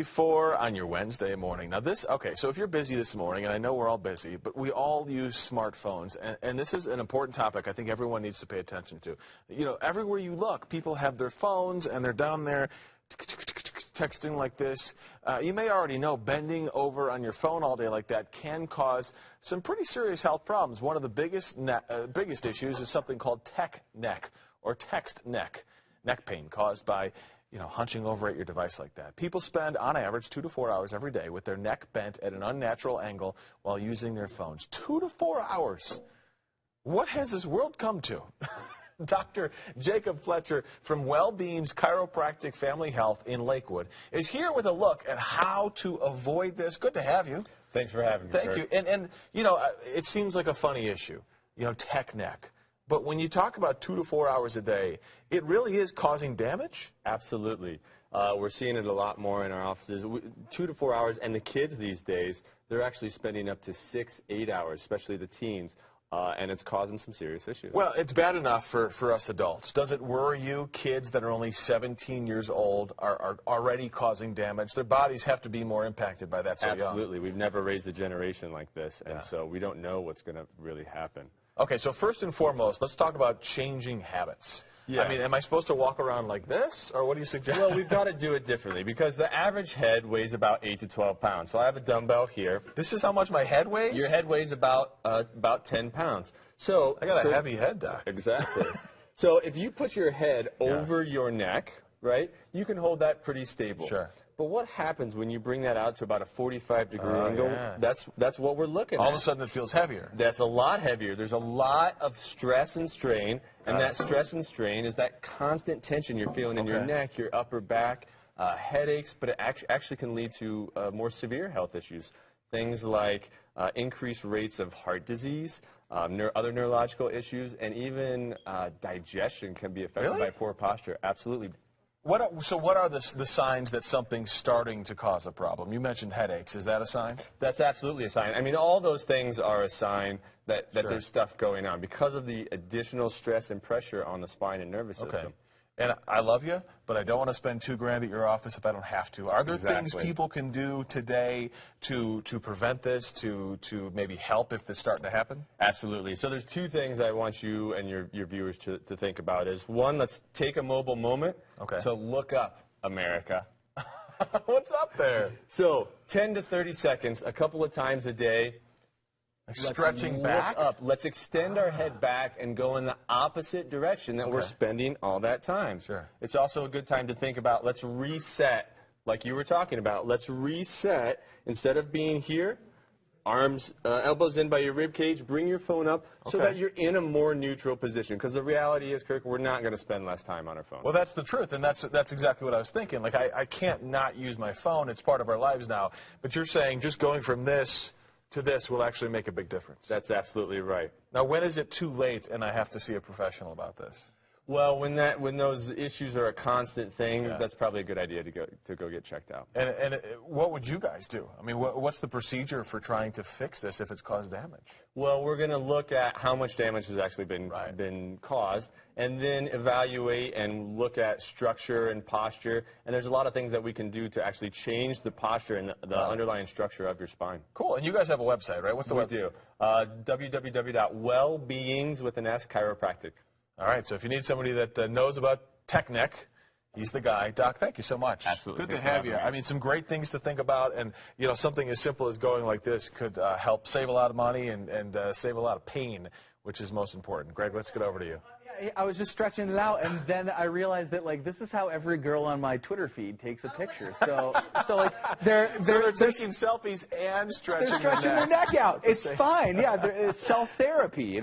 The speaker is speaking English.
4 on your Wednesday morning. Now okay, so if you're busy this morning, and I know we're all busy, but we all use smartphones, and this is an important topic I think everyone needs to pay attention to. You know, everywhere you look, people have their phones, and they're down there texting like this. You may already know bending over on your phone all day like that can cause some pretty serious health problems. One of the biggest issues is something called tech neck, or text neck pain caused by hunching over at your device like that. People spend, on average, 2 to 4 hours every day with their neck bent at an unnatural angle while using their phones. 2 to 4 hours. What has this world come to? Dr. Jacob Fletcher from Well-Being's Chiropractic Family Health in Lakewood is here with a look at how to avoid this. Good to have you. Thanks for having me. Thank you. And it seems like a funny issue, tech neck. But when you talk about 2 to 4 hours a day, it really is causing damage? Absolutely. We're seeing it a lot more in our offices. 2 to 4 hours, and the kids these days, they're actually spending up to 6, 8 hours, especially the teens, and it's causing some serious issues. Well, it's bad enough for us adults. Does it worry you? Kids that are only 17 years old are already causing damage. Their bodies have to be more impacted by that so young. Absolutely. We've never raised a generation like this, and so we don't know what's going to really happen. Okay, so first and foremost, let's talk about changing habits. Yeah. I mean, am I supposed to walk around like this, or what do you suggest? Well, we've got to do it differently, because the average head weighs about 8 to 12 pounds. So I have a dumbbell here. This is how much my head weighs? Your head weighs about 10 pounds. So I got a heavy head, Doc. Exactly. So if you put your head over your neck, right, you can hold that pretty stable. Sure. But what happens when you bring that out to about a 45-degree angle? Yeah. That's what we're looking at. All of a sudden it feels heavier. That's a lot heavier. There's a lot of stress and strain, and that stress and strain is that constant tension you're feeling in your neck, your upper back, headaches, but it actually can lead to more severe health issues. Things like increased rates of heart disease, other neurological issues, and even digestion can be affected by poor posture. Absolutely. So what are the signs that something's starting to cause a problem? You mentioned headaches. Is that a sign? That's absolutely a sign. I mean, all those things are a sign that there's stuff going on because of the additional stress and pressure on the spine and nervous system. Okay. And I love you, but I don't want to spend $2,000 at your office if I don't have to. Are there things people can do today to prevent this, to maybe help if this is starting to happen? Absolutely. So there's 2 things I want you and your viewers to think about. Is one, let's take a mobile moment to look up America. What's up there? So 10 to 30 seconds, a couple of times a day. Stretching back? Up. Let's extend our head back and go in the opposite direction that we're spending all that time. Sure. It's also a good time to think about, let's reset, like you were talking about. Let's reset. Instead of being here, arms, elbows in by your rib cage, bring your phone up so that you're in a more neutral position. Because the reality is, Kirk, we're not going to spend less time on our phone. Well, that's the truth, and that's exactly what I was thinking. Like, I can't not use my phone. It's part of our lives now. But you're saying just going from this to this will actually make a big difference. That's absolutely right. Now, when is it too late and I have to see a professional about this? Well, when those issues are a constant thing, that's probably a good idea to go get checked out. And what would you guys do? I mean, what's the procedure for trying to fix this if it's caused damage? Well, we're going to look at how much damage has actually been caused, and then evaluate and look at structure and posture. And there's a lot of things that we can do to actually change the posture and the underlying structure of your spine. Cool. And you guys have a website, right? What's the website? We do. www.wellbeings with an S Chiropractic. All right, so if you need somebody that knows about tech neck, he's the guy. Doc, thank you so much. Absolutely. Good to have you. I mean, some great things to think about, and something as simple as going like this could help save a lot of money and save a lot of pain, which is most important. Greg, let's get over to you. I was just stretching it out, and then I realized that this is how every girl on my Twitter feed takes a picture. So they're taking selfies and stretching their neck out. It's fine. Yeah, it's self-therapy,